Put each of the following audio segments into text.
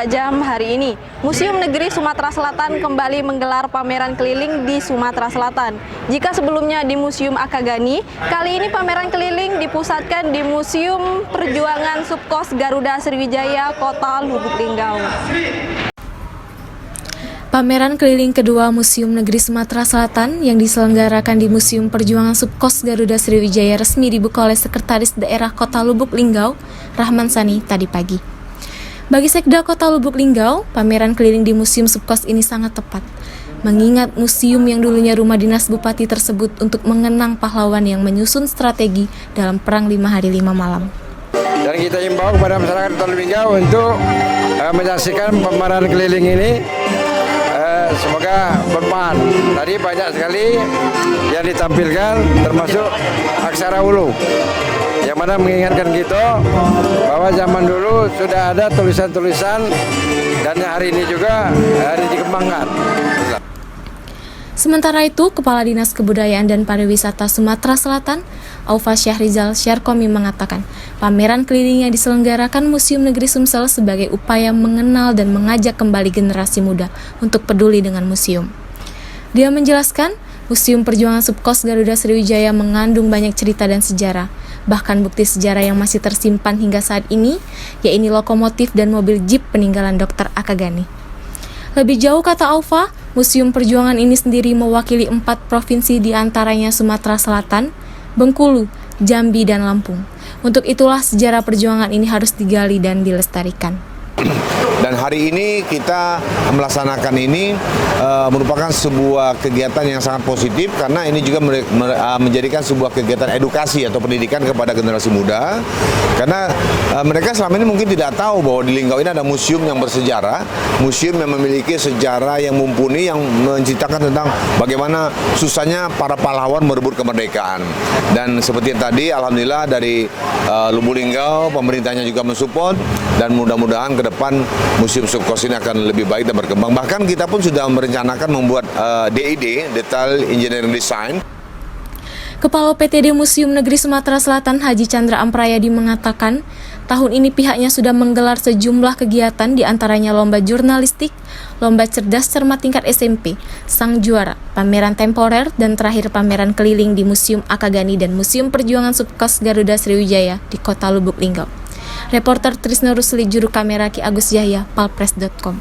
24 jam hari ini, Museum Negeri Sumatera Selatan kembali menggelar pameran keliling di Sumatera Selatan. Jika sebelumnya di Museum Akagani, kali ini pameran keliling dipusatkan di Museum Perjuangan Subkos Garuda Sriwijaya, Kota Lubuk Linggau. Pameran keliling kedua Museum Negeri Sumatera Selatan yang diselenggarakan di Museum Perjuangan Subkos Garuda Sriwijaya resmi dibuka oleh Sekretaris Daerah Kota Lubuk Linggau, Rahman Sani, tadi pagi. Bagi Sekda Kota Lubuk Linggau, pameran keliling di Museum Subkos ini sangat tepat, mengingat museum yang dulunya rumah dinas Bupati tersebut untuk mengenang pahlawan yang menyusun strategi dalam Perang 5 Hari 5 Malam. Dan kita himbau kepada masyarakat Kota Lubuk Linggau untuk menyaksikan pameran keliling ini. Semoga bermanfaat. Tadi banyak sekali yang ditampilkan, termasuk aksara Ulu, yang mana mengingatkan kita bahwa zaman dulu sudah ada tulisan-tulisan dan hari ini juga dikembangkan. Sementara itu, Kepala Dinas Kebudayaan dan Pariwisata Sumatera Selatan, Aufa Syahrizal Syarkomi mengatakan, pameran keliling yang diselenggarakan Museum Negeri Sumsel sebagai upaya mengenal dan mengajak kembali generasi muda untuk peduli dengan museum. Dia menjelaskan, Museum Perjuangan Subkos Garuda Sriwijaya mengandung banyak cerita dan sejarah, bahkan bukti sejarah yang masih tersimpan hingga saat ini, yaitu lokomotif dan mobil jeep peninggalan Dr. Akagani. Lebih jauh, kata Aufa, Museum Perjuangan ini sendiri mewakili 4 provinsi diantaranya Sumatera Selatan, Bengkulu, Jambi, dan Lampung. Untuk itulah sejarah perjuangan ini harus digali dan dilestarikan. Dan hari ini kita melaksanakan ini merupakan sebuah kegiatan yang sangat positif karena ini juga menjadikan sebuah kegiatan edukasi atau pendidikan kepada generasi muda. Karena mereka selama ini mungkin tidak tahu bahwa di Linggau ini ada museum yang bersejarah, museum yang memiliki sejarah yang mumpuni yang menceritakan tentang bagaimana susahnya para pahlawan merebut kemerdekaan. Dan seperti tadi, alhamdulillah dari Lubuk Linggau, pemerintahnya juga mensupport dan mudah-mudahan ke depan Museum Subkos ini akan lebih baik dan berkembang. Bahkan kita pun sudah merencanakan membuat DID, Detail Engineering Design. Kepala PTD Museum Negeri Sumatera Selatan Haji Chandra Amprayadi mengatakan, tahun ini pihaknya sudah menggelar sejumlah kegiatan diantaranya lomba jurnalistik, lomba cerdas cermat tingkat SMP, sang juara, pameran temporer, dan terakhir pameran keliling di Museum Akagani dan Museum Perjuangan Subkos Garuda Sriwijaya di Kota Lubuk Linggau. Reporter Trisno Rusli, juru kamera Ki Agus Yahya, palpres.com.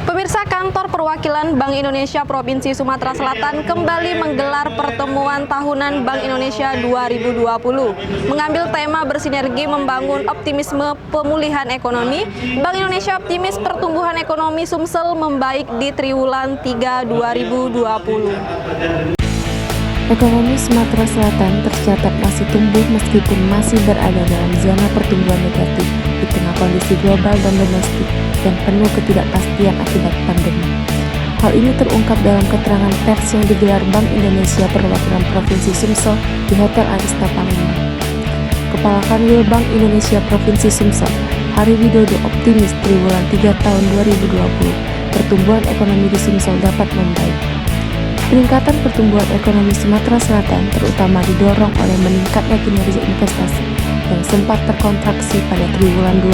Pemirsa, Kantor Perwakilan Bank Indonesia Provinsi Sumatera Selatan kembali menggelar pertemuan tahunan Bank Indonesia 2020. Mengambil tema bersinergi membangun optimisme pemulihan ekonomi, Bank Indonesia optimis pertumbuhan ekonomi Sumsel membaik di triwulan 3 2020. Ekonomi Sumatera Selatan tercatat masih tumbuh meskipun masih berada dalam zona pertumbuhan negatif di tengah kondisi global dan domestik dan penuh ketidakpastian akibat pandemi. Hal ini terungkap dalam keterangan pers yang digelar Bank Indonesia Perwakilan Provinsi Sumsel di Hotel Arista Palembang. Kepala Kanwil Bank Indonesia Provinsi Sumsel, Hari Widodo optimis triwulan 3 tahun 2020 pertumbuhan ekonomi di Sumsel dapat membaik. Peningkatan pertumbuhan ekonomi Sumatera Selatan terutama didorong oleh meningkatnya kinerja investasi yang sempat terkontraksi pada triwulan 2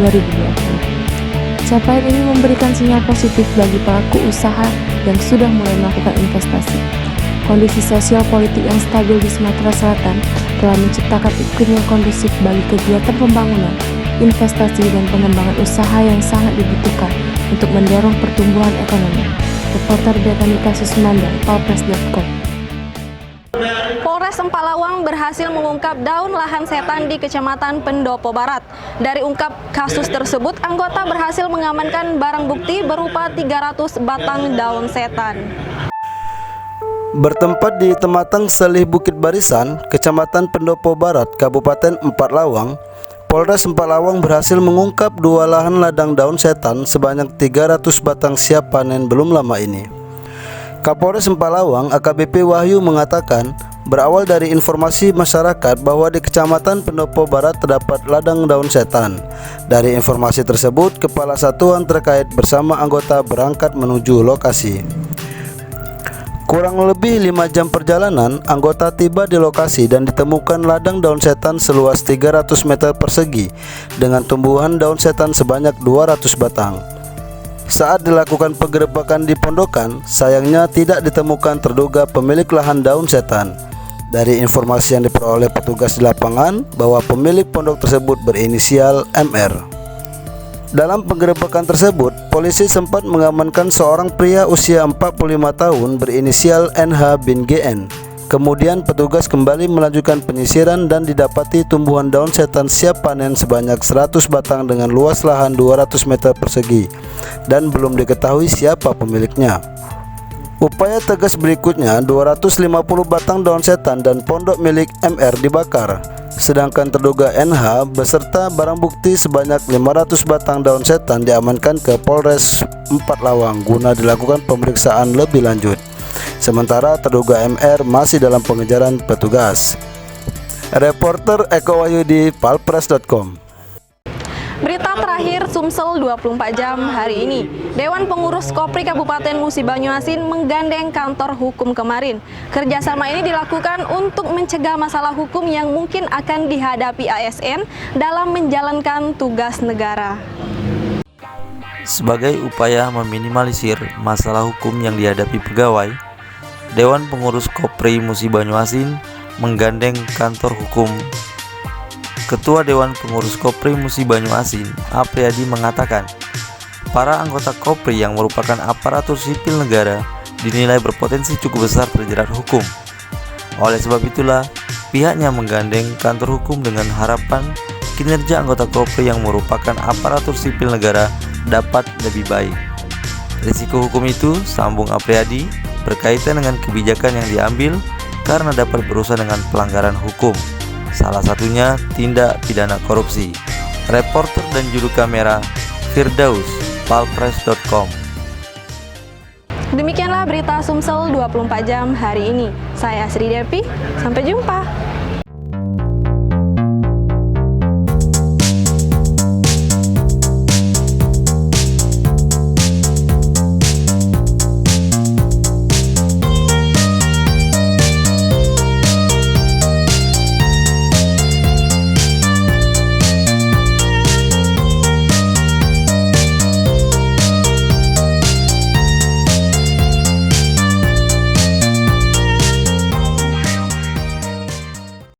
2020. Capaian ini memberikan sinyal positif bagi pelaku usaha yang sudah mulai melakukan investasi. Kondisi sosial politik yang stabil di Sumatera Selatan telah menciptakan iklim yang kondusif bagi kegiatan pembangunan, investasi, dan pengembangan usaha yang sangat dibutuhkan untuk mendorong pertumbuhan ekonomi. Reporter Betani Kasus Mandang, palpres.com. Polres Empalawang berhasil mengungkap daun lahan setan di Kecamatan Pendopo Barat. Dari ungkap kasus tersebut, anggota berhasil mengamankan barang bukti berupa 300 batang daun setan. Bertempat di Tematang Salih Bukit Barisan, Kecamatan Pendopo Barat, Kabupaten Empalawang, Polres Empalawang berhasil mengungkap 2 lahan ladang daun setan sebanyak 300 batang siap panen belum lama ini. Kapolres Empalawang AKBP Wahyu mengatakan, berawal dari informasi masyarakat bahwa di Kecamatan Pendopo Barat terdapat ladang daun setan. Dari informasi tersebut, Kepala Satuan terkait bersama anggota berangkat menuju lokasi. Kurang lebih 5 jam perjalanan, anggota tiba di lokasi dan ditemukan ladang daun setan seluas 300 meter persegi dengan tumbuhan daun setan sebanyak 200 batang. Saat dilakukan penggerebekan di pondokan, sayangnya tidak ditemukan terduga pemilik lahan daun setan. Dari informasi yang diperoleh petugas di lapangan bahwa pemilik pondok tersebut berinisial MR. Dalam penggerebekan tersebut, polisi sempat mengamankan seorang pria usia 45 tahun berinisial NH bin GN. Kemudian petugas kembali melanjutkan penyisiran dan didapati tumbuhan daun setan siap panen sebanyak 100 batang dengan luas lahan 200 meter persegi dan belum diketahui siapa pemiliknya. Upaya tegas berikutnya, 250 batang daun setan dan pondok milik MR dibakar. Sedangkan terduga NH beserta barang bukti sebanyak 500 batang daun setan diamankan ke Polres 4 Lawang guna dilakukan pemeriksaan lebih lanjut. Sementara terduga MR masih dalam pengejaran petugas. Reporter Eko Wahyudi, palpres.com. Berita terakhir Sumsel 24 jam hari ini. Dewan Pengurus Kopri Kabupaten Musi Banyuasin menggandeng kantor hukum kemarin. Kerjasama ini dilakukan untuk mencegah masalah hukum yang mungkin akan dihadapi ASN dalam menjalankan tugas negara. Sebagai upaya meminimalisir masalah hukum yang dihadapi pegawai, Dewan Pengurus Kopri Musi Banyuasin menggandeng kantor hukum. Ketua Dewan Pengurus Kopri Musi Banyuasin, Apriyadi mengatakan, para anggota Kopri yang merupakan aparatur sipil negara dinilai berpotensi cukup besar terjerat hukum. Oleh sebab itulah, pihaknya menggandeng kantor hukum dengan harapan kinerja anggota Kopri yang merupakan aparatur sipil negara dapat lebih baik. Risiko hukum itu, sambung Apriyadi, berkaitan dengan kebijakan yang diambil karena dapat berurusan dengan pelanggaran hukum. Salah satunya tindak pidana korupsi. Reporter dan juru kamera Firdaus, palpres.com. Demikianlah berita Sumsel 24 jam hari ini. Saya Sri Devi, sampai jumpa.